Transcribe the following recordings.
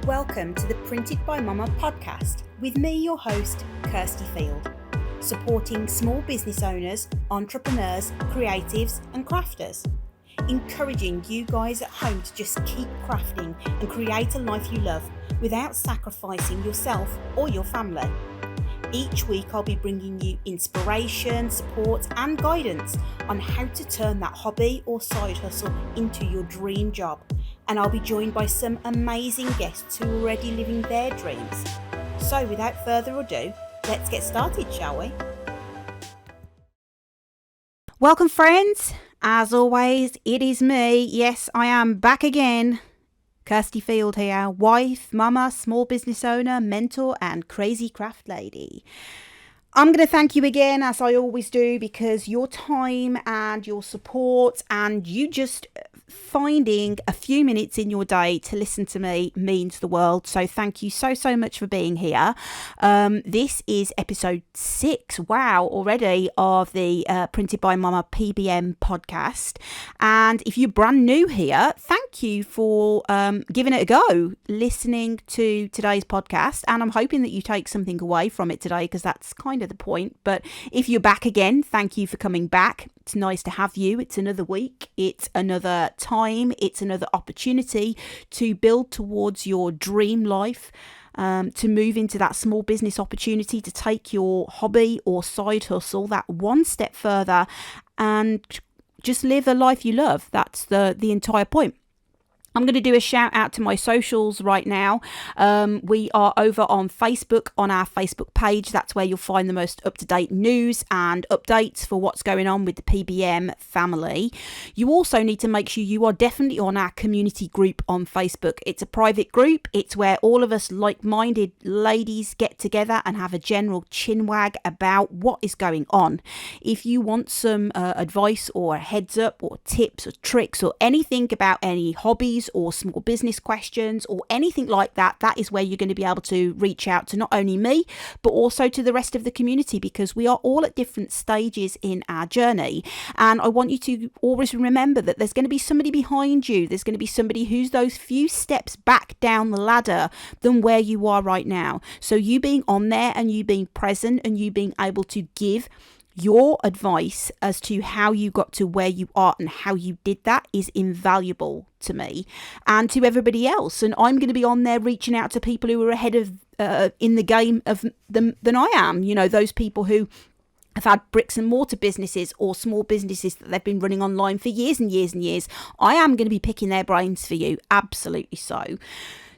Welcome to the Printed by Mama podcast with me, your host, Kirsty Field, supporting small business owners, entrepreneurs, creatives and crafters, encouraging you guys at home to just keep crafting and create a life you love without sacrificing yourself or your family. Each week I'll be bringing you inspiration, support and guidance on how to turn that hobby or side hustle into your dream job. And I'll be joined by some amazing guests who are already living their dreams. So without further ado, let's get started, shall we? Welcome friends. As always, it is me. Yes, I am back again. Kirsty Field here, wife, mama, small business owner, mentor and crazy craft lady. I'm going to thank you again, as I always do, because your time and your support and you just finding a few minutes in your day to listen to me means the world. So thank you so much for being here. This is episode 6, wow, already, of the Printed by Mama PBM podcast. And if you're brand new here, thank you for giving it a go, listening to today's podcast. And I'm hoping that you take something away from it today, because that's kind of the point. But if you're back again, thank you for coming back. It's nice to have you. It's another week. It's another time. It's another opportunity to build towards your dream life, to move into that small business opportunity, to take your hobby or side hustle that one step further and just live a life you love. That's the entire point. I'm going to do a shout out to my socials right now. We are over on Facebook, on our Facebook page. That's where you'll find the most up-to-date news and updates for what's going on with the PBM family. You also need to make sure you are definitely on our community group on Facebook. It's a private group. It's where all of us like-minded ladies get together and have a general chinwag about what is going on. If you want some advice or a heads up or tips or tricks or anything about any hobbies or small business questions or anything like that, that is where you're going to be able to reach out to not only me but also to the rest of the community, because we are all at different stages in our journey. And I want you to always remember that there's going to be somebody behind you. There's going to be somebody who's those few steps back down the ladder than where you are right now. So you being on there and you being present and you being able to give your advice as to how you got to where you are and how you did that is invaluable to me and to everybody else. And I'm going to be on there reaching out to people who are ahead of in the game of them than I am. You know, those people who have had bricks and mortar businesses or small businesses that they've been running online for years and years and years. I am going to be picking their brains for you. Absolutely so.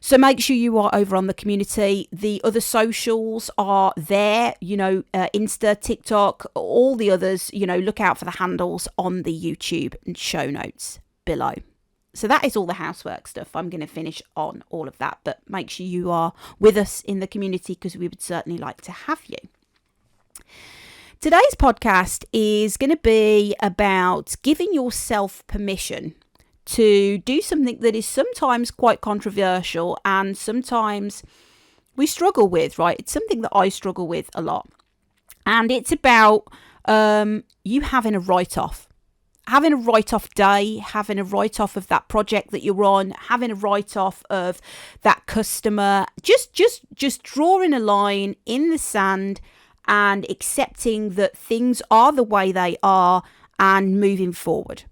So make sure you are over on the community. The other socials are there, Insta, TikTok, all the others, look out for the handles on the YouTube and show notes below. So that is all the housework stuff. I'm going to finish on all of that, but make sure you are with us in the community, because we would certainly like to have you. Today's podcast is going to be about giving yourself permission to do something that is sometimes quite controversial and sometimes we struggle with, right? It's something that I struggle with a lot. And it's about you having a write-off. Having a write-off day, having a write-off of that project that you're on, having a write-off of that customer, just drawing a line in the sand and accepting that things are the way they are and moving forward.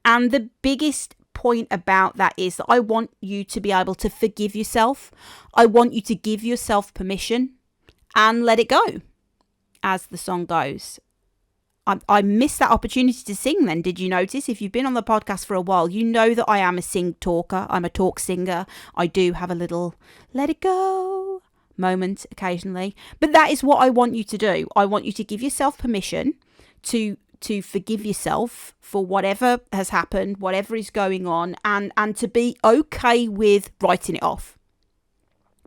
And the biggest point about that is that I want you to be able to forgive yourself. I want you to give yourself permission and let it go, as the song goes. I missed that opportunity to sing then. Did you notice? If you've been on the podcast for a while, you know that I am a sing talker. I'm a talk singer. I do have a little let it go moment occasionally. But that is what I want you to do. I want you to give yourself permission to forgive yourself for whatever has happened, whatever is going on, and to be okay with writing it off.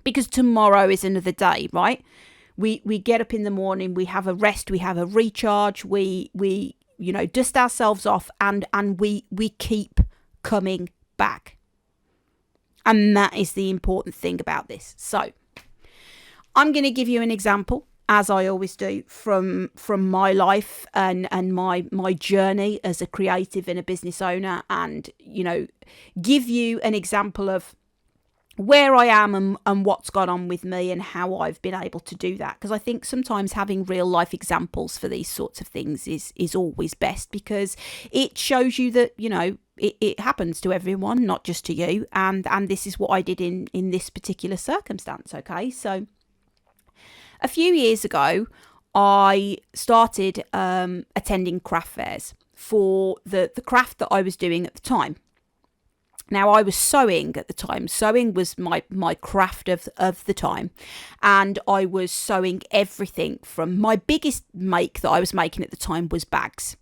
Because tomorrow is another day, right? We get up in the morning, we have a rest, we have a recharge, we dust ourselves off and we keep coming back. And that is the important thing about this. So I'm going to give you an example, as I always do, from my life and my journey as a creative and a business owner, and give you an example of where I am and what's gone on with me and how I've been able to do that. Because I think sometimes having real life examples for these sorts of things is always best, because it shows you that, it happens to everyone, not just to you. And this is what I did in this particular circumstance. Okay. So a few years ago, I started attending craft fairs for the craft that I was doing at the time. Now, I was sewing at the time. Sewing was my craft of the time. And I was sewing everything from, my biggest make that I was making at the time was bags.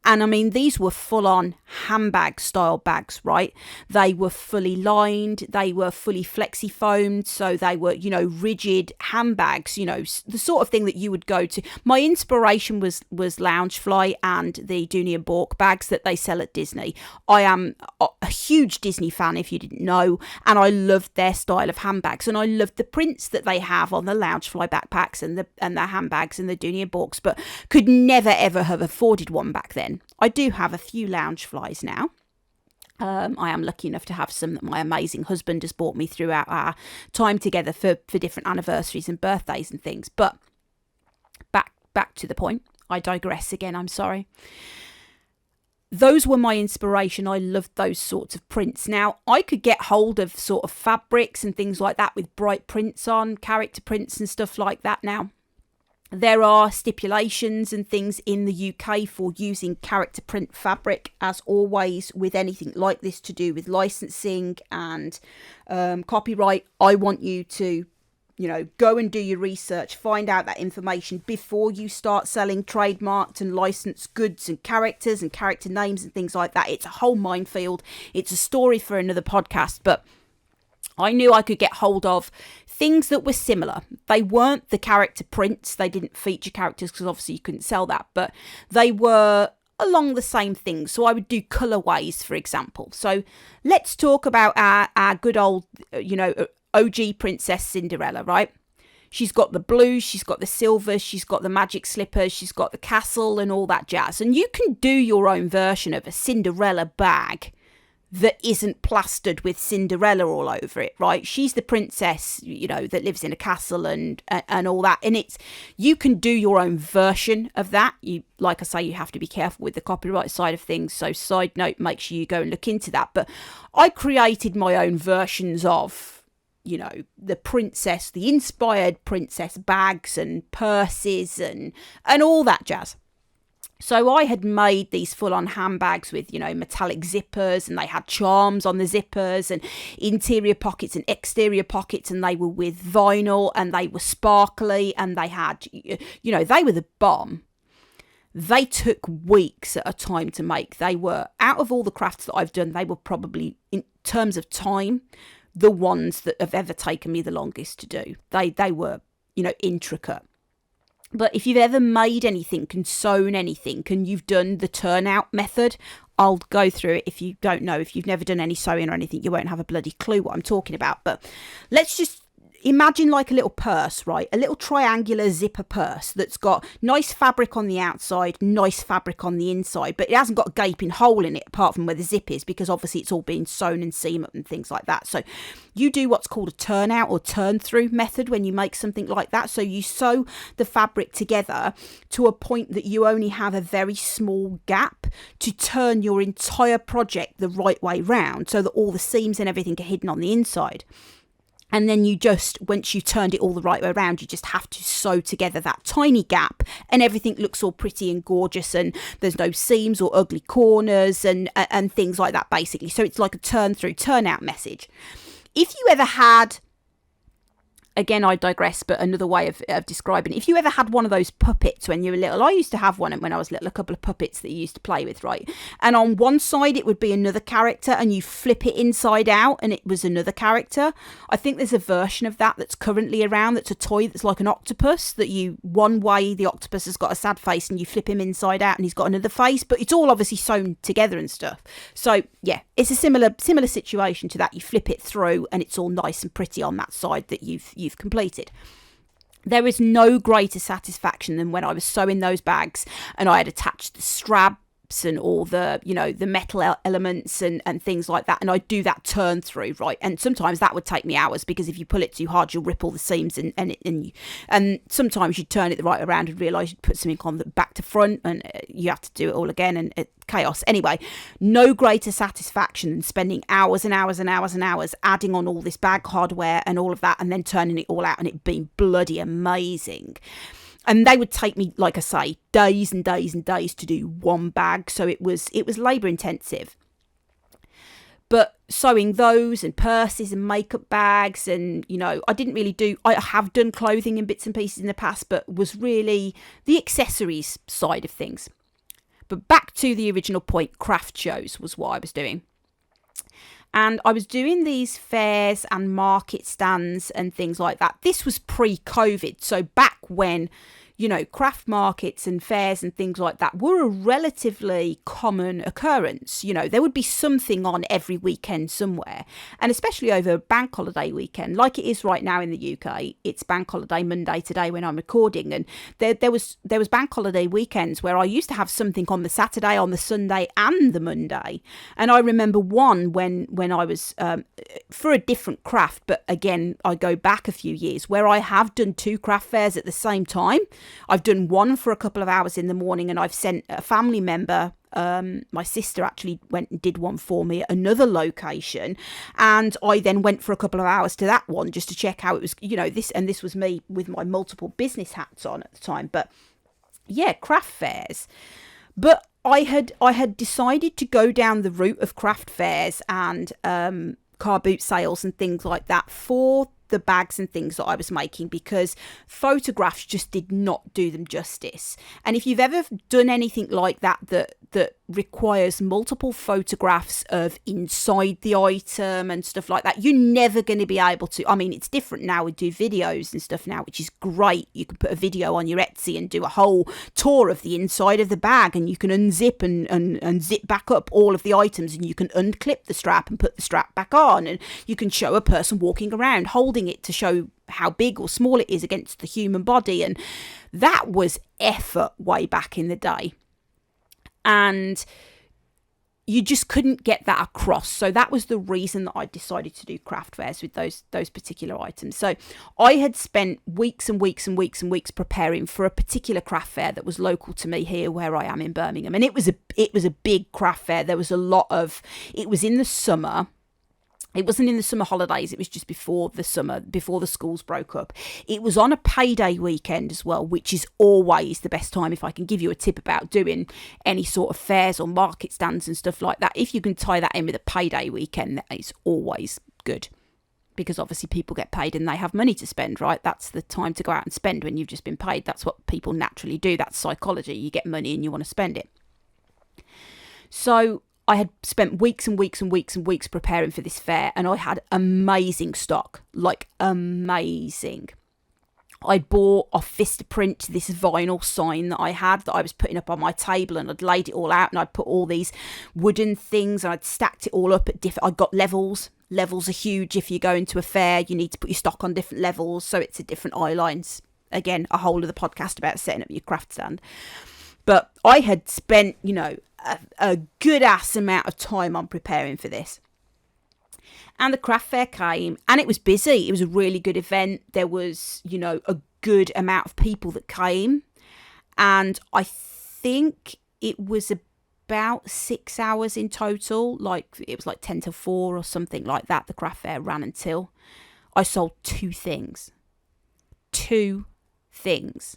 And I mean, these were full-on handbag style bags, right? They were fully lined, they were fully flexi-foamed, so they were, rigid handbags, the sort of thing that you would go to. My inspiration was Loungefly and the Dunia Bork bags that they sell at Disney. I am a huge Disney fan, if you didn't know, and I loved their style of handbags, and I loved the prints that they have on the Loungefly backpacks and the handbags and the Dunia Borks, but could never ever have afforded one back then. I do have a few Loungeflies now. I am lucky enough to have some that my amazing husband has bought me throughout our time together for different anniversaries and birthdays and things. But back to the point. I digress again, I'm sorry. Those were my inspiration. I loved those sorts of prints. Now, I could get hold of sort of fabrics and things like that with bright prints on, character prints and stuff like that now. There are stipulations and things in the UK for using character print fabric, as always with anything like this to do with licensing and copyright. I want you to, go and do your research, find out that information before you start selling trademarked and licensed goods and characters and character names and things like that. It's a whole minefield. It's a story for another podcast, but I knew I could get hold of things that were similar. They weren't the character prints. They didn't feature characters because obviously you couldn't sell that, but they were along the same things. So I would do colorways, for example. So let's talk about our good old, OG Princess Cinderella, right? She's got the blues, she's got the silvers, she's got the magic slippers, she's got the castle and all that jazz. And you can do your own version of a Cinderella bag that isn't plastered with Cinderella all over it, right? She's the princess, that lives in a castle and all that. And you can do your own version of that. Like I say, you have to be careful with the copyright side of things. So side note, make sure you go and look into that. But I created my own versions of, the princess, the inspired princess bags and purses and all that jazz. So I had made these full-on handbags with, metallic zippers, and they had charms on the zippers and interior pockets and exterior pockets, and they were with vinyl and they were sparkly and they had, they were the bomb. They took weeks at a time to make. They were, out of all the crafts that I've done, they were probably, in terms of time, the ones that have ever taken me the longest to do. They were, intricate. But if you've ever made anything and sewn anything and you've done the turnout method, I'll go through it. If you don't know, if you've never done any sewing or anything, you won't have a bloody clue what I'm talking about. But let's just imagine like a little purse, right? A little triangular zipper purse that's got nice fabric on the outside, nice fabric on the inside, but it hasn't got a gaping hole in it apart from where the zip is, because obviously it's all been sewn and seam up and things like that. So you do what's called a turnout or turn through method when you make something like that. So you sew the fabric together to a point that you only have a very small gap to turn your entire project the right way round, so that all the seams and everything are hidden on the inside. And then once you turned it all the right way around, you just have to sew together that tiny gap and everything looks all pretty and gorgeous and there's no seams or ugly corners and things like that, basically. So it's like a turn out message. If you ever had, again, I digress, but another way of describing it. If you ever had one of those puppets when you were little, I used to have one when I was little, a couple of puppets that you used to play with, right? And on one side, it would be another character and you flip it inside out and it was another character. I think there's a version of that that's currently around that's a toy that's like an octopus, that one way the octopus has got a sad face and you flip him inside out and he's got another face, but it's all obviously sewn together and stuff. So yeah, it's a similar situation to that. You flip it through and it's all nice and pretty on that side that you've completed. There is no greater satisfaction than when I was sewing those bags and I had attached the chips and all the, the metal elements and things like that. And I'd do that turn through, right? And sometimes that would take me hours, because if you pull it too hard, you'll rip all the seams, and sometimes you'd turn it the right around and realise you'd put something on the back to front, and you have to do it all again, and chaos. Anyway, no greater satisfaction than spending hours and hours and hours and hours adding on all this bag hardware and all of that, and then turning it all out and it being bloody amazing. And they would take me, like I say, days and days and days to do one bag. So it was labour intensive. But sewing those and purses and makeup bags, and, I have done clothing in bits and pieces in the past, but was really the accessories side of things. But back to the original point, craft shows was what I was doing. And I was doing these fairs and market stands and things like that. This was pre-COVID. So back when, craft markets and fairs and things like that were a relatively common occurrence. There would be something on every weekend somewhere. And especially over bank holiday weekend, like it is right now in the UK. It's bank holiday Monday today when I'm recording. And there was bank holiday weekends where I used to have something on the Saturday, on the Sunday and the Monday. And I remember one when I was for a different craft, but again, I go back a few years, where I have done 2 craft fairs at the same time. I've done one for a couple of hours in the morning, and I've sent a family member, my sister actually went and did one for me at another location, and I then went for a couple of hours to that one just to check how it was, this was me with my multiple business hats on at the time. But yeah, craft fairs. But I had decided to go down the route of craft fairs and car boot sales and things like that for the bags and things that I was making, because photographs just did not do them justice. And if you've ever done anything like that requires multiple photographs of inside the item and stuff like that, you're never going to be able to. I mean, it's different now. We do videos and stuff now, which is great. You can put a video on your Etsy and do a whole tour of the inside of the bag, and you can unzip and zip back up all of the items, and you can unclip the strap and put the strap back on, and you can show a person walking around holding it to show how big or small it is against the human body. And that was effort way back in the day. And you just couldn't get that across. So that was the reason that I decided to do craft fairs with those particular items. So I had spent weeks and weeks and weeks and weeks preparing for a particular craft fair that was local to me here where I am in Birmingham. And it was a big craft fair. There was a lot of, it was in the summer. It wasn't in the summer holidays. It was just before the summer, before the schools broke up. It was on a payday weekend as well, which is always the best time. If I can give you a tip about doing any sort of fairs or market stands and stuff like that, if you can tie that in with a payday weekend, that is always good. Because obviously people get paid and they have money to spend, right? That's the time to go out and spend when you've just been paid. That's what people naturally do. That's psychology. You get money and you want to spend it. So I had spent weeks and weeks and weeks and weeks preparing for this fair, and I had amazing stock, like amazing. I bought off Vistaprint this vinyl sign that I had that I was putting up on my table, and I'd laid it all out, and I'd put all these wooden things and I'd stacked it all up at different. I got levels. Levels are huge. If you go into a fair, you need to put your stock on different levels, so it's at different eye lines. Again, a whole other podcast about setting up your craft stand. But I had spent, a good ass amount of time on preparing for this. And the craft fair came, and it was busy. It was a really good event. There was, a good amount of people that came. And I think it was about 6 hours in total. It was like 10 to 4 or something like that. The craft fair ran until I sold 2 things. 2 things.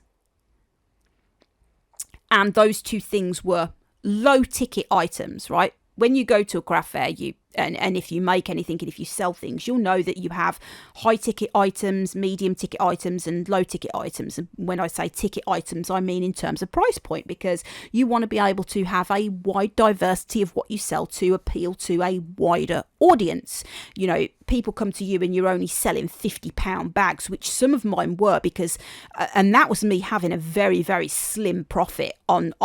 And those 2 things were low ticket items, right? When you go to a craft fair, and if you make anything and if you sell things, you'll know that you have high ticket items, medium ticket items and low ticket items. And when I say ticket items, I mean in terms of price point, because you want to be able to have a wide diversity of what you sell to appeal to a wider audience. People come to you and you're only selling £50 bags, which some of mine were, because, and that was me having a very, very slim profit on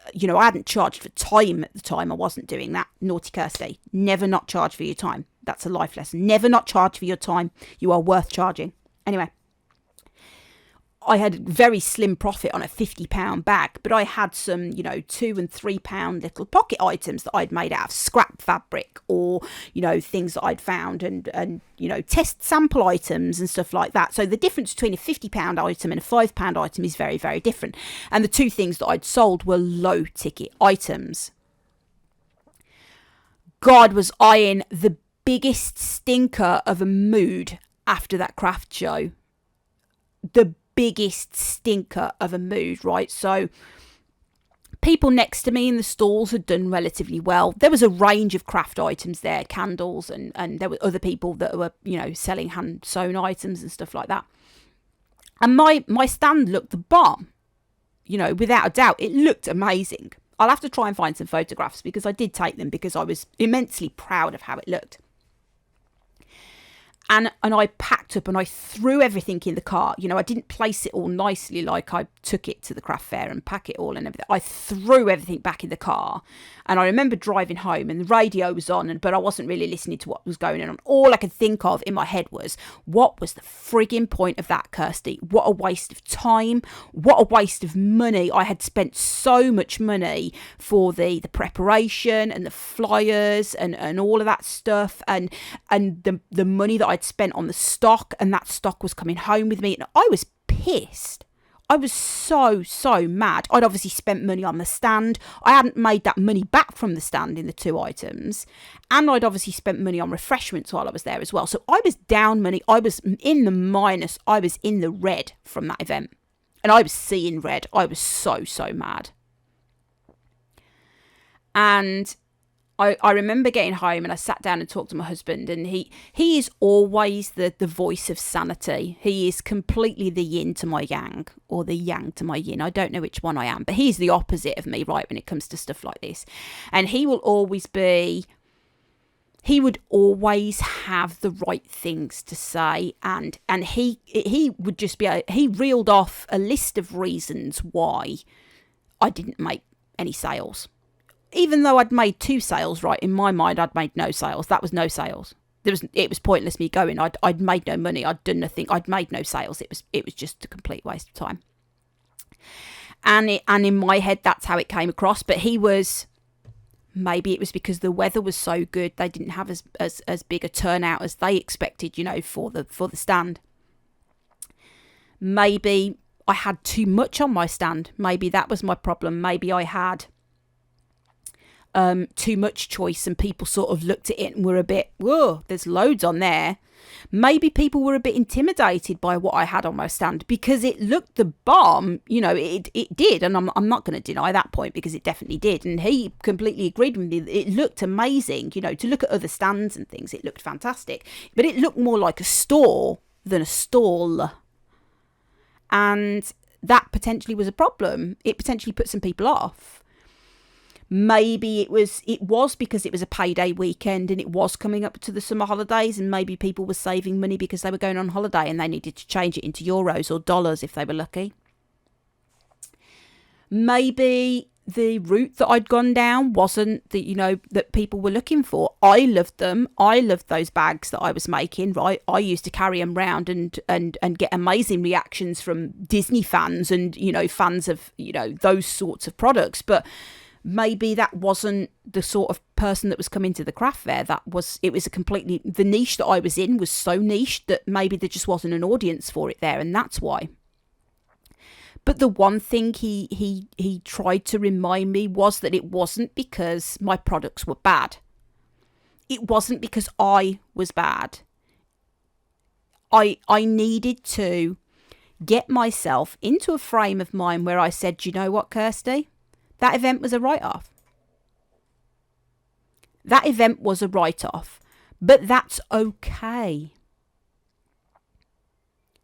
I hadn't charged for time at the time. I wasn't doing that. Naughty Kirsty. Never not charge for your time. That's a life lesson. Never not charge for your time. You are worth charging. Anyway, I had very slim profit on a £50 bag, but I had some, you know, £2 and £3 little pocket items that I'd made out of scrap fabric, or, you know, things that I'd found, and you know, test sample items and stuff like that. So the difference between a £50 item and a £5 item is very, very different. And the two things that I'd sold were low ticket items. God, was I in the biggest stinker of a mood after that craft show. The biggest stinker of a mood, right? So people next to me in the stalls had done relatively well. There was a range of craft items there, candles, and there were other people that were, you know, selling hand sewn items and stuff like that. And my stand looked the bomb, you know, without a doubt. It looked amazing. I'll have to try and find some photographs, because I did take them, because I was immensely proud of how it looked. And I packed up and I threw everything in the car. You know, I didn't place it all nicely like I took it to the craft fair and pack it all and everything. I threw everything back in the car. And I remember driving home and the radio was on, but I wasn't really listening to what was going on. All I could think of in my head was, what was the frigging point of that, Kirsty? What a waste of time. What a waste of money. I had spent so much money for the preparation and the flyers and all of that stuff, and the money that I'd spent on the stock, and that stock was coming home with me. And I was pissed. I was so mad. I'd obviously spent money on the stand. I hadn't made that money back from the stand in the two items. And I'd obviously spent money on refreshments while I was there as well. So I was down money. I was in the minus. I was in the red from that event. And I was seeing red. I was so mad. And I remember getting home and I sat down and talked to my husband, and he is always the voice of sanity. He is completely the yin to my yang, or the yang to my yin. I don't know which one I am, but he's the opposite of me, right, when it comes to stuff like this. And he would always have the right things to say, and he would just he reeled off a list of reasons why I didn't make any sales. Even though I'd made 2 sales, right, in my mind, I'd made no sales. That was no sales. It was pointless me going. I'd made no money. I'd done nothing. I'd made no sales. It was just a complete waste of time. And in my head, that's how it came across. But maybe it was because the weather was so good, they didn't have as big a turnout as they expected, you know, for the stand. Maybe I had too much on my stand. Maybe that was my problem. Maybe I had too much choice, and people sort of looked at it and were a bit, whoa, there's loads on there. Maybe people were a bit intimidated by what I had on my stand, because it looked the bomb. You know, it did, and I'm not going to deny that point, because it definitely did. And he completely agreed with me. It looked amazing. You know, to look at other stands and things, it looked fantastic. But it looked more like a store than a stall. And that potentially was a problem. It potentially put some people off. Maybe it was because it was a payday weekend and it was coming up to the summer holidays, and maybe people were saving money because they were going on holiday and they needed to change it into euros or dollars if they were lucky. Maybe the route that I'd gone down wasn't that people were looking for. I loved them. I loved those bags that I was making, right? I used to carry them around and get amazing reactions from Disney fans and, fans of, those sorts of products. But maybe that wasn't the sort of person that was coming to the craft fair. The niche that I was in was so niche that maybe there just wasn't an audience for it there, and that's why. But the one thing he tried to remind me was that it wasn't because my products were bad. It wasn't because I was bad. I needed to get myself into a frame of mind where I said, do you know what, Kirsty? That event was a write-off. That event was a write-off, but that's okay.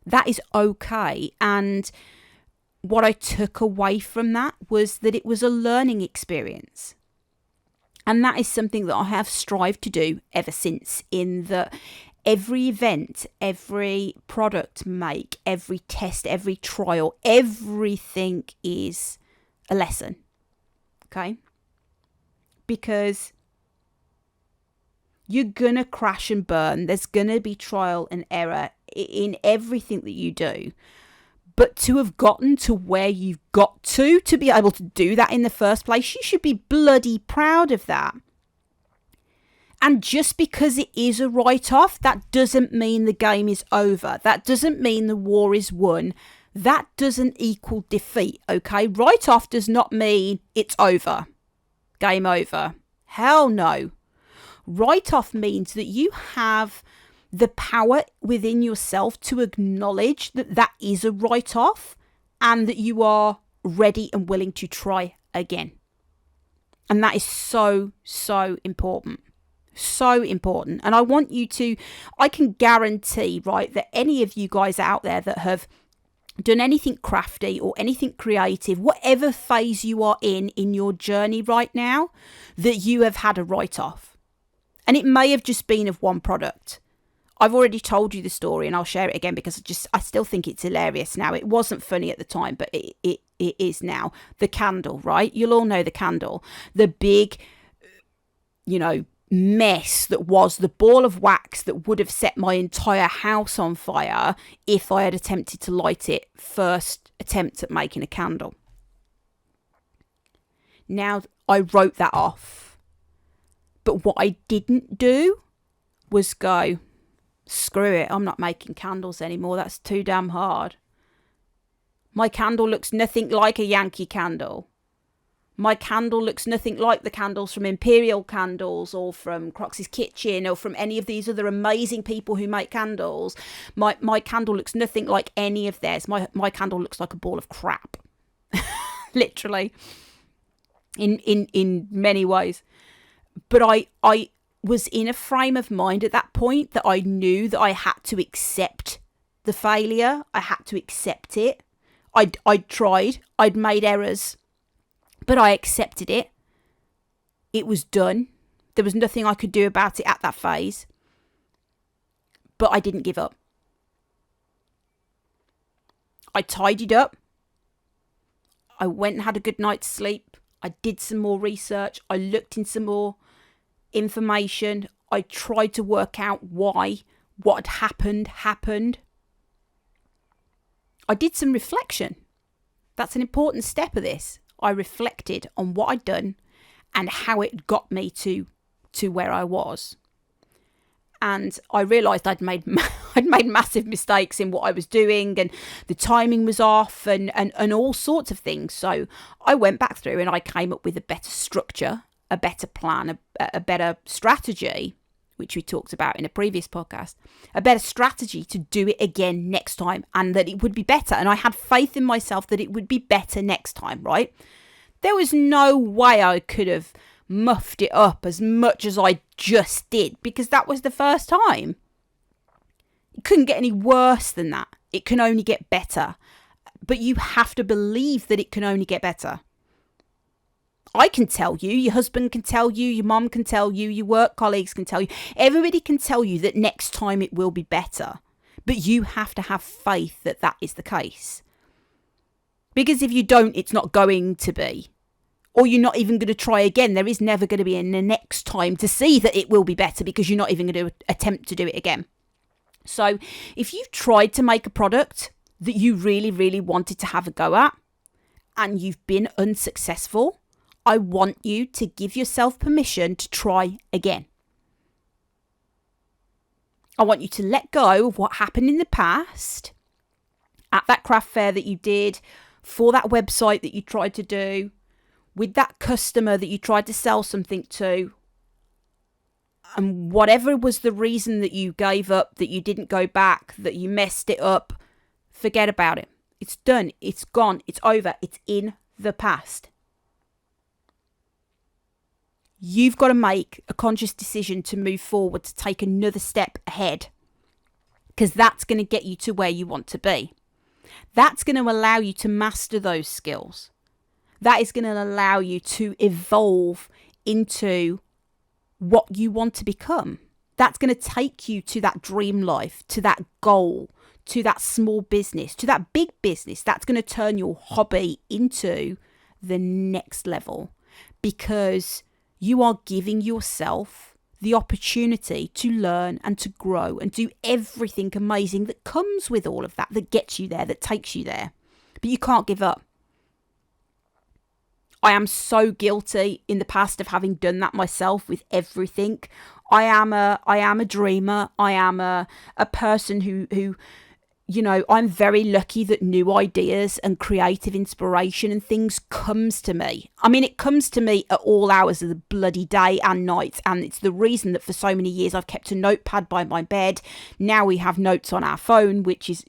That is okay. And what I took away from that was that it was a learning experience. And that is something that I have strived to do ever since, in that every event, every product make, every test, every trial, everything is a lesson. Okay? Because you're going to crash and burn. There's going to be trial and error in everything that you do. But to have gotten to where you've got to be able to do that in the first place, you should be bloody proud of that. And just because it is a write-off, that doesn't mean the game is over. That doesn't mean the war is won. That doesn't equal defeat, okay? Write-off does not mean it's over. Game over. Hell no. Write-off means that you have the power within yourself to acknowledge that that is a write-off and that you are ready and willing to try again. And that is so, so important. So important. And I want you to, I can guarantee, right, that any of you guys out there that have done anything crafty or anything creative, whatever phase you are in your journey right now, that you have had a write-off. And it may have just been of one product. I've already told you the story and I'll share it again because I still think it's hilarious now. It wasn't funny at the time, but it is now. The candle, right? You'll all know the candle. The big, mess that was the ball of wax that would have set my entire house on fire if I had attempted to light it first attempt at making a candle. Now, I wrote that off. But what I didn't do was go, screw it, I'm not making candles anymore. That's too damn hard. My candle looks nothing like a Yankee candle. My candle looks nothing like the candles from Imperial Candles or from Crox's Kitchen or from any of these other amazing people who make candles. My candle looks nothing like any of theirs. My candle looks like a ball of crap. Literally. In many ways. But I was in a frame of mind at that point that I knew that I had to accept the failure. I had to accept it. I'd tried. I'd made errors. But I accepted it. It was done. There was nothing I could do about it at that phase. But I didn't give up. I tidied up. I went and had a good night's sleep. I did some more research. I looked in some more information. I tried to work out why what had happened. I did some reflection. That's an important step of this. I reflected on what I'd done and how it got me to where I was. And I realised I'd made massive mistakes in what I was doing, and the timing was off and all sorts of things. So I went back through and I came up with a better structure, a better plan, a better strategy, which we talked about in a previous podcast, a better strategy to do it again next time and that it would be better. And I had faith in myself that it would be better next time, right? There was no way I could have muffed it up as much as I just did because that was the first time. It couldn't get any worse than that. It can only get better. But you have to believe that it can only get better. I can tell you, your husband can tell you, your mum can tell you, your work colleagues can tell you. Everybody can tell you that next time it will be better. But you have to have faith that that is the case. Because if you don't, it's not going to be. Or you're not even going to try again. There is never going to be a next time to see that it will be better because you're not even going to attempt to do it again. So if you've tried to make a product that you really, really wanted to have a go at and you've been unsuccessful, I want you to give yourself permission to try again. I want you to let go of what happened in the past at that craft fair that you did, for that website that you tried to do, with that customer that you tried to sell something to. And whatever was the reason that you gave up, that you didn't go back, that you messed it up, forget about it. It's done. It's gone. It's over. It's in the past. You've got to make a conscious decision to move forward, to take another step ahead, because that's going to get you to where you want to be. That's going to allow you to master those skills. That is going to allow you to evolve into what you want to become. That's going to take you to that dream life, to that goal, to that small business, to that big business. That's going to turn your hobby into the next level, because you are giving yourself the opportunity to learn and to grow and do everything amazing that comes with all of that, that gets you there, that takes you there. But you can't give up. I am so guilty in the past of having done that myself with everything. I am a dreamer. I am a person who I'm very lucky that new ideas and creative inspiration and things comes to me. I mean, it comes to me at all hours of the bloody day and night. And it's the reason that for so many years I've kept a notepad by my bed. Now we have notes on our phone, which is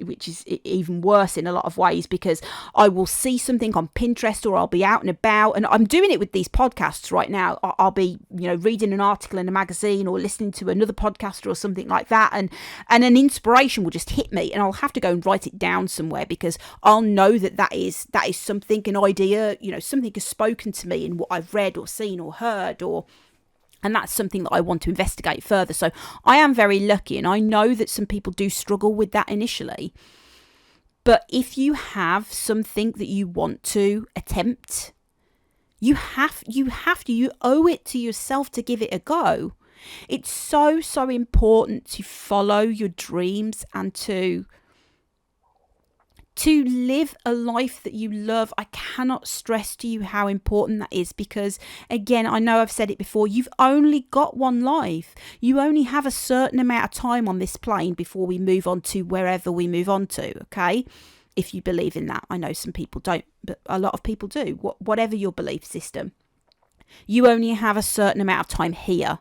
even worse in a lot of ways, because I will see something on Pinterest or I'll be out and about. And I'm doing it with these podcasts right now. I'll be, reading an article in a magazine or listening to another podcaster or something like that. And an inspiration will just hit me and I'll have to go and write it down somewhere, because I'll know that is something, an idea, something has spoken to me in what I've read or seen or heard, and that's something that I want to investigate further. So I am very lucky, and I know that some people do struggle with that initially. But if you have something that you want to attempt, you owe it to yourself to give it a go. It's so important to follow your dreams and to live a life that you love. I cannot stress to you how important that is, because again, I know I've said it before, you've only got one life. You only have a certain amount of time on this plane before we move on to wherever we move on to, okay? If you believe in that. I know some people don't, but a lot of people do. Whatever your belief system, you only have a certain amount of time here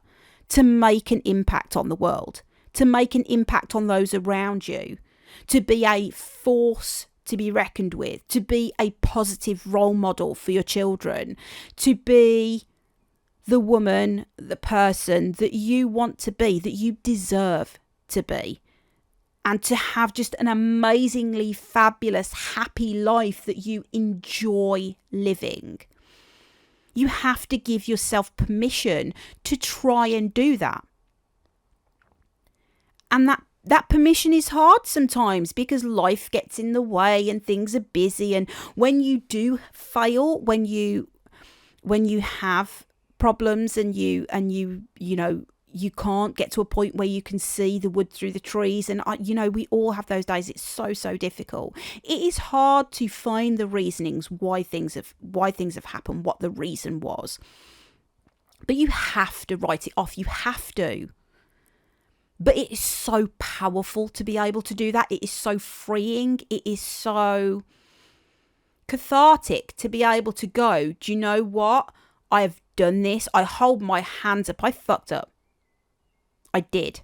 to make an impact on the world, to make an impact on those around you, to be a force to be reckoned with, to be a positive role model for your children, to be the woman, the person that you want to be, that you deserve to be, and to have just an amazingly fabulous, happy life that you enjoy living. You have to give yourself permission to try and do that. And that permission is hard sometimes, because life gets in the way and things are busy. And when you do fail, when you have problems and you can't get to a point where you can see the wood through the trees, and we all have those days. It's so difficult. It is hard to find the reasonings why things have happened, what the reason was. But you have to write it off. You have to. But it is so powerful to be able to do that. It is so freeing. It is so cathartic to be able to go, do you know what? I have done this. I hold my hands up. I fucked up. I did.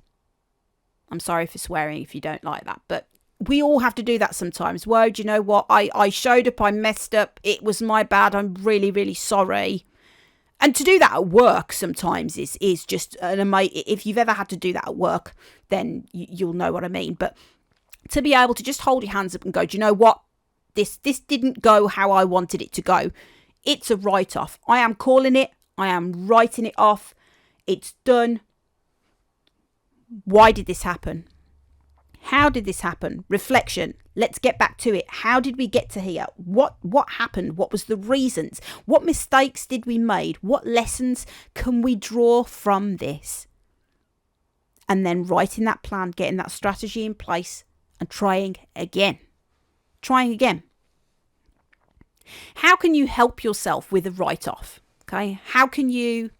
I'm sorry for swearing if you don't like that. But we all have to do that sometimes. Well, do you know what? I showed up. I messed up. It was my bad. I'm really sorry. And to do that at work sometimes is just an amazing. If you've ever had to do that at work, then you'll know what I mean. But to be able to just hold your hands up and go, do you know what? This didn't go how I wanted it to go. It's a write-off. I am calling it. I am writing it off. It's done. Why did this happen? How did this happen? Reflection. Let's get back to it. How did we get to here? What happened? What was the reasons? What mistakes did we make? What lessons can we draw from this? And then writing that plan, getting that strategy in place and trying again. How can you help yourself with a write-off? Okay? How can you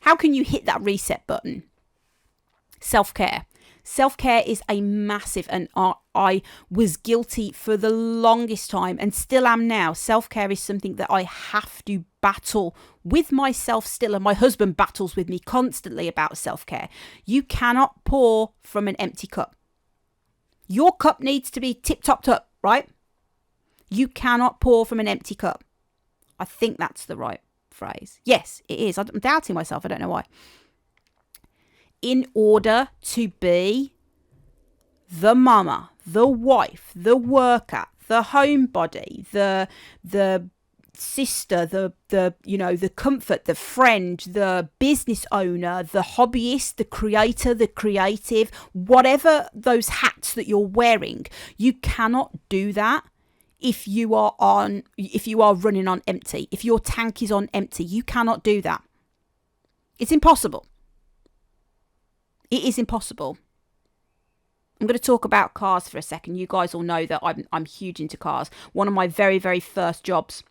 hit that reset button? Self-care. Self-care is a massive, and I was guilty for the longest time and still am now. Self-care is something that I have to battle with myself still, and my husband battles with me constantly about self-care. You cannot pour from an empty cup. Your cup needs to be tip-topped up, right? You cannot pour from an empty cup. I think that's the right phrase. Yes, it is. I'm doubting myself. I don't know why. In order to be the mama, the wife, the worker, the homebody, the sister, the comfort, the friend, the business owner, the hobbyist, the creator, the creative, whatever those hats that you're wearing, you cannot do that if you are running on empty. If your tank is on empty, you cannot do that. It's impossible. It is impossible. I'm going to talk about cars for a second. You guys all know that I'm huge into cars. One of my very, very first jobs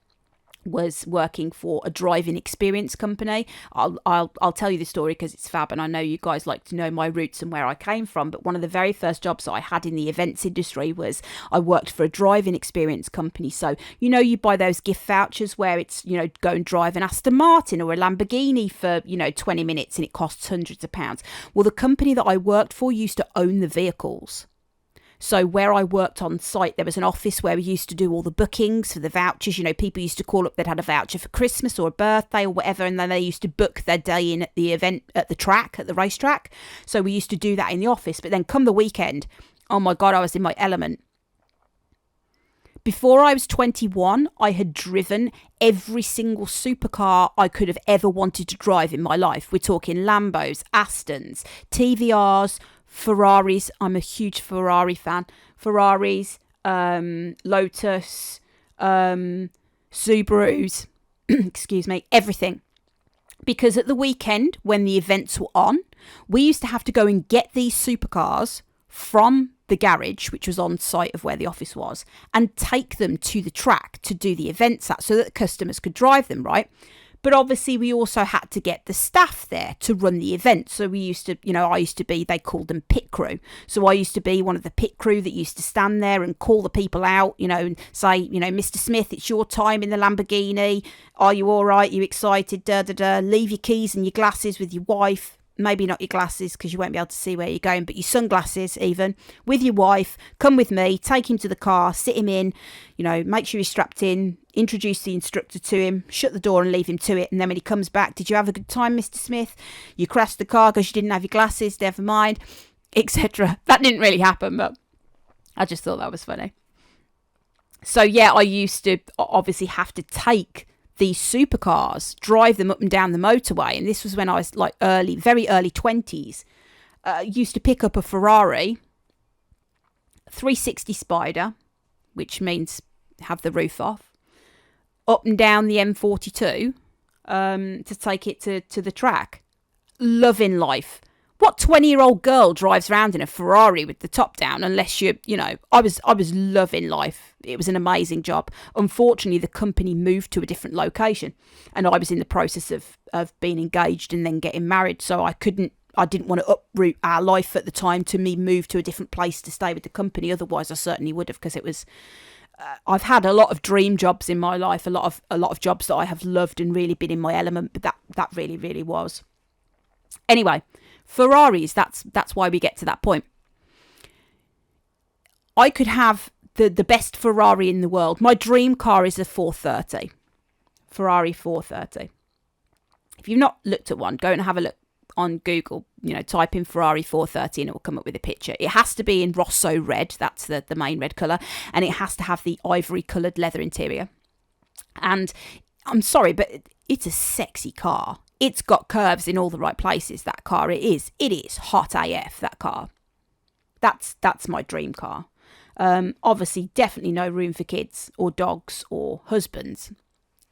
was working for a driving experience company. I'll tell you the story because it's fab, and I know you guys like to know my roots and where I came from. But one of the very first jobs that I had in the events industry was I worked for a driving experience company. So you buy those gift vouchers where it's go and drive an Aston Martin or a Lamborghini for 20 minutes and it costs hundreds of pounds. Well, the company that I worked for used to own the vehicles. So where I worked on site, there was an office where we used to do all the bookings for the vouchers. People used to call up, they'd had a voucher for Christmas or a birthday or whatever, and then they used to book their day in at the event, at the racetrack. So we used to do that in the office. But then come the weekend, oh my God, I was in my element. Before I was 21, I had driven every single supercar I could have ever wanted to drive in my life. We're talking Lambos, Astons, TVRs, Ferraris. I'm a huge Ferrari fan. Ferraris, Lotus, Subarus, excuse me, everything. Because at the weekend, when the events were on, we used to have to go and get these supercars from the garage, which was on site of where the office was, and take them to the track to do the events at, so that the customers could drive them, right? But obviously we also had to get the staff there to run the event. So we used to, I used to be, they called them pit crew. So I used to be one of the pit crew that used to stand there and call the people out, and say, Mr. Smith, it's your time in the Lamborghini. Are you all right? You excited? Leave your keys and your glasses with your wife. Maybe not your glasses because you won't be able to see where you're going, but your sunglasses even, with your wife. Come with me, take him to the car, sit him in, make sure he's strapped in, introduce the instructor to him, shut the door and leave him to it. And then when he comes back, did you have a good time, Mr. Smith? You crashed the car because you didn't have your glasses, never mind, etc. That didn't really happen, but I just thought that was funny. So yeah, I used to obviously have to take these supercars, drive them up and down the motorway. And this was when I was like very early 20s. Used to pick up a Ferrari 360 Spider, which means have the roof off, up and down the M42 to take it to the track. Loving life. What 20-year-old girl drives around in a Ferrari with the top down unless I was loving life. It was an amazing job. Unfortunately, the company moved to a different location and I was in the process of being engaged and then getting married. So I didn't want to uproot our life at the time to me move to a different place to stay with the company. Otherwise, I certainly would have, because it was, I've had a lot of dream jobs in my life, a lot of jobs that I have loved and really been in my element, but that really, really was. Anyway, Ferraris, that's why we get to that point. I could have the best Ferrari in the world. My dream car is a 430. Ferrari 430. If you've not looked at one, go and have a look on Google. Type in Ferrari 430 and it will come up with a picture. It has to be in Rosso red. That's the main red colour. And it has to have the ivory coloured leather interior. And I'm sorry, but it's a sexy car. It's got curves in all the right places, that car. It is hot AF, that car. That's my dream car. Obviously, definitely no room for kids or dogs or husbands,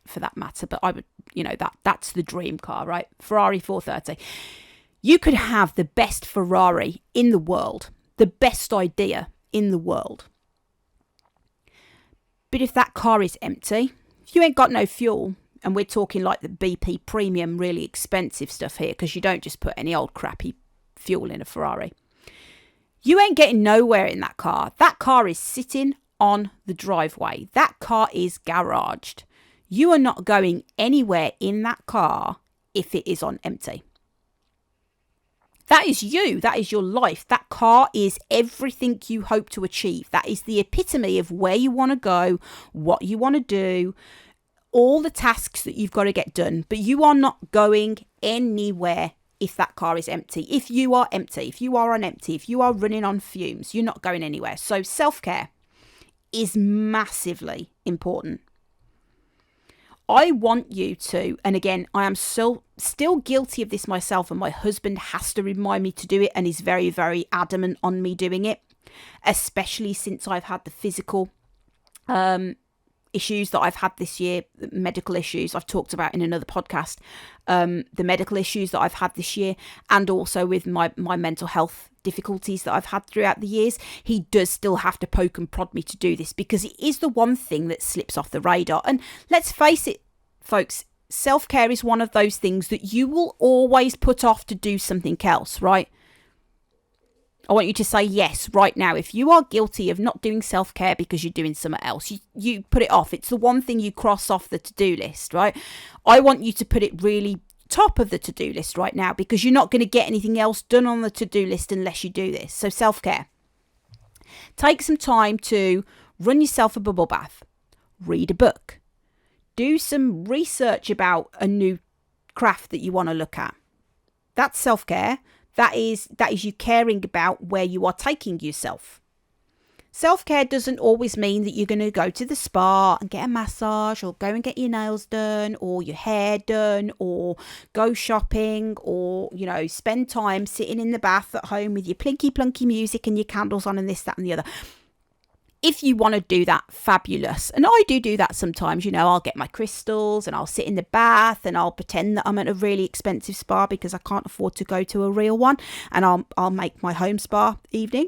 for that matter. But I would, that's the dream car, right? Ferrari 430. You could have the best Ferrari in the world, the best idea in the world. But if that car is empty, if you ain't got no fuel, and we're talking like the BP premium, really expensive stuff here, because you don't just put any old crappy fuel in a Ferrari. You ain't getting nowhere in that car. That car is sitting on the driveway. That car is garaged. You are not going anywhere in that car if it is on empty. That is you. That is your life. That car is everything you hope to achieve. That is the epitome of where you want to go, what you want to do, all the tasks that you've got to get done, but you are not going anywhere if that car is empty. If you are empty, if you are on empty, if you are running on fumes, you're not going anywhere. So self-care is massively important. I want you to, and again, I am still guilty of this myself, and my husband has to remind me to do it and is very, very adamant on me doing it, especially since I've had the physical issues that I've had this year, medical issues I've talked about in another podcast, the medical issues that I've had this year, and also with my mental health difficulties that I've had throughout the years, he does still have to poke and prod me to do this, because it is the one thing that slips off the radar. And let's face it, folks, self-care is one of those things that you will always put off to do something else, right? I want you to say yes right now. If you are guilty of not doing self-care because you're doing something else, you put it off. It's the one thing you cross off the to-do list, right? I want you to put it really top of the to-do list right now, because you're not going to get anything else done on the to-do list unless you do this. So self-care. Take some time to run yourself a bubble bath. Read a book. Do some research about a new craft that you want to look at. That's self-care. That is you caring about where you are taking yourself. Self-care doesn't always mean that you're going to go to the spa and get a massage, or go and get your nails done, or your hair done, or go shopping, or, spend time sitting in the bath at home with your plinky plunky music and your candles on and this, that and the other. If you want to do that, fabulous. And I do that sometimes. I'll get my crystals and I'll sit in the bath and I'll pretend that I'm at a really expensive spa because I can't afford to go to a real one. And I'll make my home spa evening.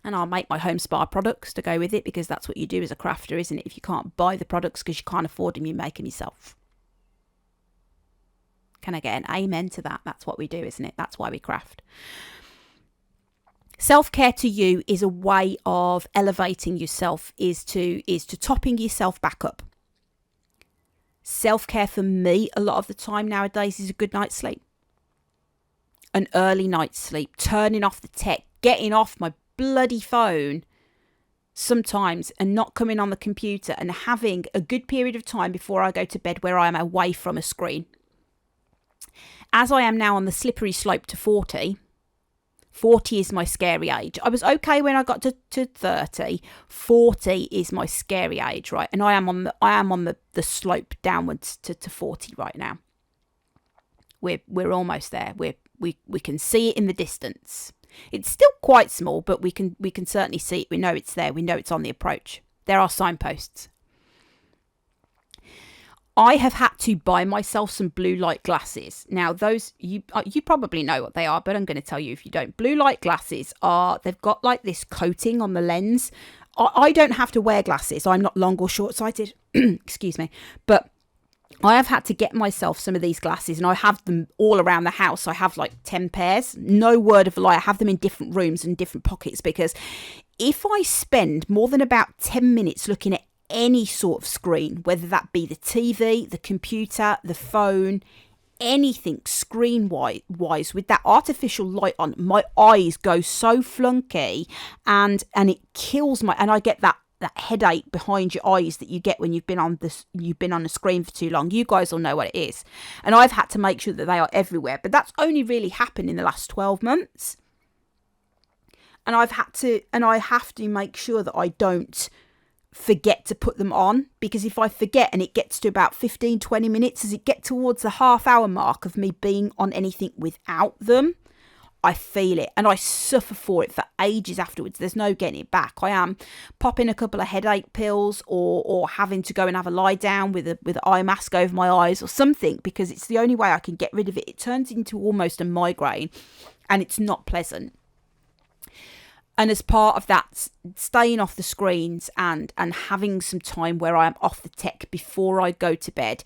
And I'll make my home spa products to go with it, because that's what you do as a crafter, isn't it? If you can't buy the products because you can't afford them, you make them yourself. Can I get an amen to that? That's what we do, isn't it? That's why we craft. Self-care to you is a way of elevating yourself, is to topping yourself back up. Self-care for me, a lot of the time nowadays, is a good night's sleep. An early night's sleep, turning off the tech, getting off my bloody phone sometimes and not coming on the computer, and having a good period of time before I go to bed where I am away from a screen. As I am now on the slippery slope to 40 is my scary age. I was okay when I got to 30. 40 is my scary age, right? And I am on the slope downwards to 40 right now. We're almost there. We can see it in the distance. It's still quite small, but we can certainly see it. We know it's there. We know it's on the approach. There are signposts. I have had to buy myself some blue light glasses. Now, those, you probably know what they are, but I'm going to tell you if you don't. Blue light glasses they've got like this coating on the lens. I don't have to wear glasses. I'm not long or short-sighted. Excuse me. But I have had to get myself some of these glasses, and I have them all around the house. I have like 10 pairs. No word of a lie. I have them in different rooms and different pockets, because if I spend more than about 10 minutes looking at any sort of screen, whether that be the TV, the computer, the phone, anything screen-wise, with that artificial light on, my eyes go so flunky, and it kills and I get that headache behind your eyes that you get when you've been on the screen for too long. You guys will know what it is. And I've had to make sure that they are everywhere. But that's only really happened in the last 12 months. And I have to make sure that I don't forget to put them on, because if I forget and it gets to about 15-20 minutes, as it gets towards the half-hour mark of me being on anything without them, I feel it and I suffer for it for ages afterwards. There's no getting it back. I am popping a couple of headache pills, or having to go and have a lie down with an eye mask over my eyes or something, because it's the only way I can get rid of it. It turns into almost a migraine, and it's not pleasant. And as part of that, staying off the screens and having some time where I am off the tech before I go to bed,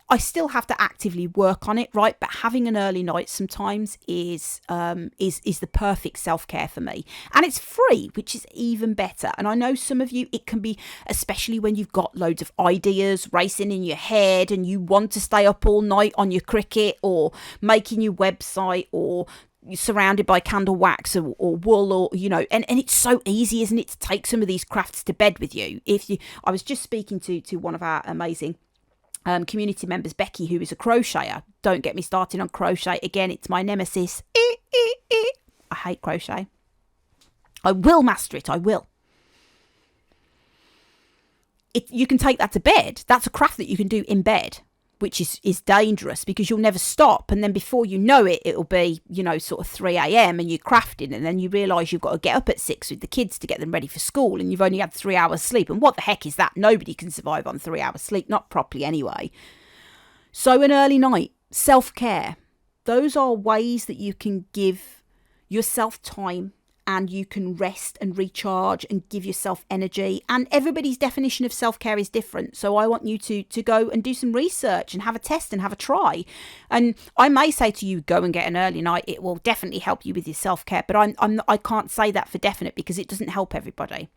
I still have to actively work on it, right? But having an early night sometimes is the perfect self-care for me. And it's free, which is even better. And I know some of you, it can be, especially when you've got loads of ideas racing in your head and you want to stay up all night on your Cricut, or making your website, or you're surrounded by candle wax or wool, or and it's so easy, isn't it, to take some of these crafts to bed with you. I was just speaking to one of our amazing community members, Becky, who is a crocheter. Don't get me started on crochet again. It's my nemesis. I hate crochet. I will master it. I will. You can take that to bed. That's a craft that you can do in bed. which is dangerous because you'll never stop. And then before you know it, it'll be, sort of 3 a.m. and you're crafting. And then you realise you've got to get up at 6 with the kids to get them ready for school. And you've only had 3 hours sleep. And what the heck is that? Nobody can survive on 3 hours sleep, not properly anyway. So an early night, self-care. Those are ways that you can give yourself time and you can rest and recharge and give yourself energy. And everybody's definition of self-care is different. So I want you to go and do some research and have a test and have a try. And I may say to you, go and get an early night. It will definitely help you with your self-care. But I can't say that for definite because it doesn't help everybody.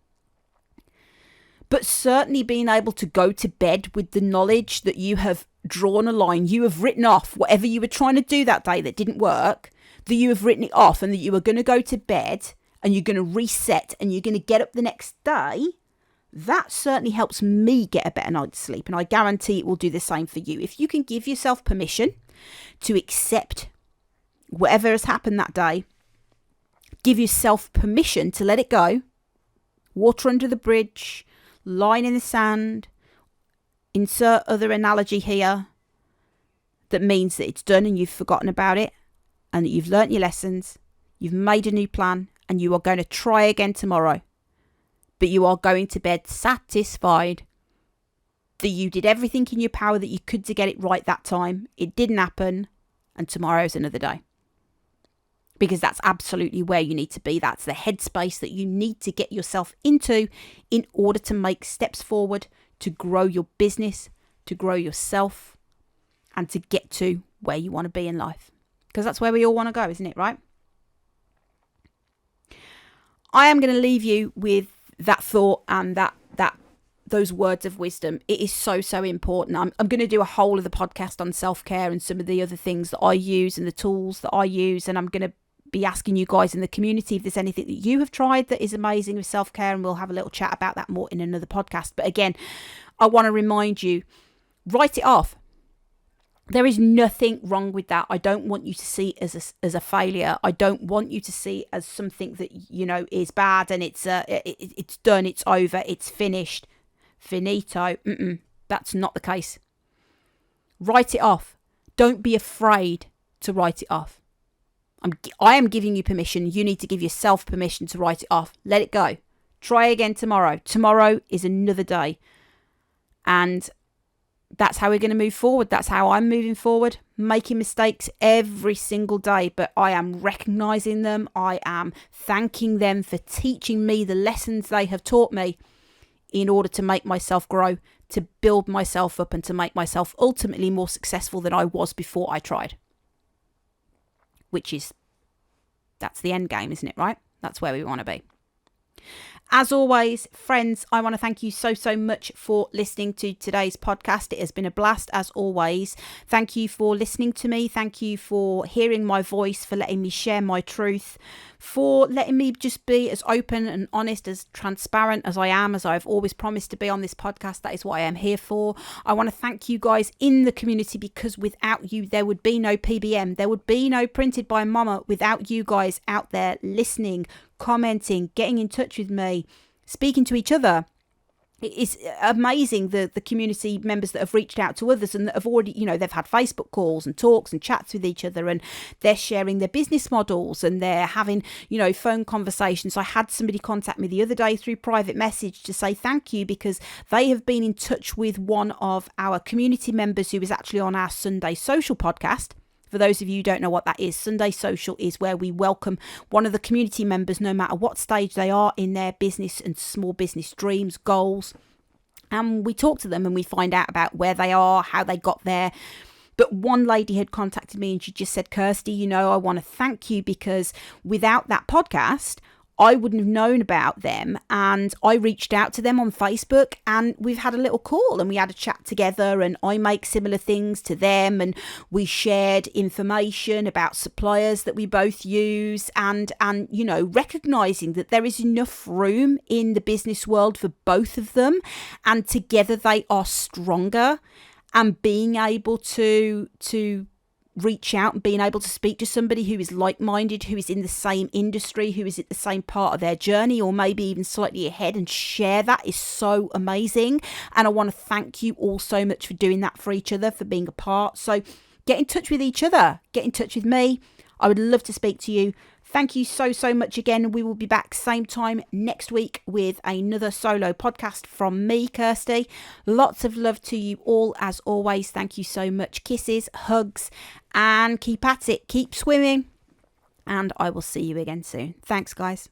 But certainly being able to go to bed with the knowledge that you have drawn a line, you have written off whatever you were trying to do that day that didn't work, that you have written it off and that you are going to go to bed and you're going to reset and you're going to get up the next day, that certainly helps me get a better night's sleep. And I guarantee it will do the same for you. If you can give yourself permission to accept whatever has happened that day, give yourself permission to let it go, water under the bridge, line in the sand, insert other analogy here that means that it's done and you've forgotten about it and that you've learnt your lessons, you've made a new plan, and you are going to try again tomorrow. But you are going to bed satisfied that you did everything in your power that you could to get it right that time. It didn't happen, and tomorrow's another day. Because that's absolutely where you need to be. That's the headspace that you need to get yourself into in order to make steps forward, to grow your business, to grow yourself, and to get to where you want to be in life. Because that's where we all want to go, isn't it, right? I am going to leave you with that thought and those words of wisdom. It is so, so important. I'm going to do a whole of the podcast on self-care and some of the other things that I use and the tools that I use. And I'm going to be asking you guys in the community if there's anything that you have tried that is amazing with self-care. And we'll have a little chat about that more in another podcast. But again, I want to remind you, write it off. There is nothing wrong with that. I don't want you to see it as a failure. I don't want you to see it as something that, is bad and it's done, it's over, it's finished. Finito. That's not the case. Write it off. Don't be afraid to write it off. I am giving you permission. You need to give yourself permission to write it off. Let it go. Try again tomorrow. Tomorrow is another day. And that's how we're going to move forward. That's how I'm moving forward, making mistakes every single day, but I am recognizing them. I am thanking them for teaching me the lessons they have taught me in order to make myself grow, to build myself up and to make myself ultimately more successful than I was before I tried. That's the end game, isn't it, right? That's where we want to be. As always, friends, I want to thank you so, so much for listening to today's podcast. It has been a blast, as always. Thank you for listening to me. Thank you for hearing my voice, for letting me share my truth, for letting me just be as open and honest, as transparent as I am, as I've always promised to be on this podcast. That is what I am here for. I want to thank you guys in the community, because without you, there would be no PBM. There would be no Printed by Mama without you guys out there listening, commenting, getting in touch with me, speaking to each other. It's amazing the community members that have reached out to others and that have already, they've had Facebook calls and talks and chats with each other, and they're sharing their business models and they're having, phone conversations. I had somebody contact me the other day through private message to say thank you, because they have been in touch with one of our community members who is actually on our Sunday Social podcast. For those of you who don't know what that is, Sunday Social is where we welcome one of the community members, no matter what stage they are in their business and small business dreams, goals. And we talk to them and we find out about where they are, how they got there. But one lady had contacted me and she just said, Kirsty, I want to thank you, because without that podcast, I wouldn't have known about them. And I reached out to them on Facebook and we've had a little call and we had a chat together, and I make similar things to them, and we shared information about suppliers that we both use, and recognizing that there is enough room in the business world for both of them, and together they are stronger, and being able to reach out and being able to speak to somebody who is like-minded, who is in the same industry, who is at the same part of their journey, or maybe even slightly ahead, and share that is so amazing. And I want to thank you all so much for doing that for each other, for being a part. So get in touch with each other, get in touch with me. I would love to speak to you. Thank you so much again. We will be back same time next week with another solo podcast from me, Kirsty. Lots of love to you all as always. Thank you so much. Kisses, hugs, and keep at it. Keep swimming. And I will see you again soon. Thanks, guys.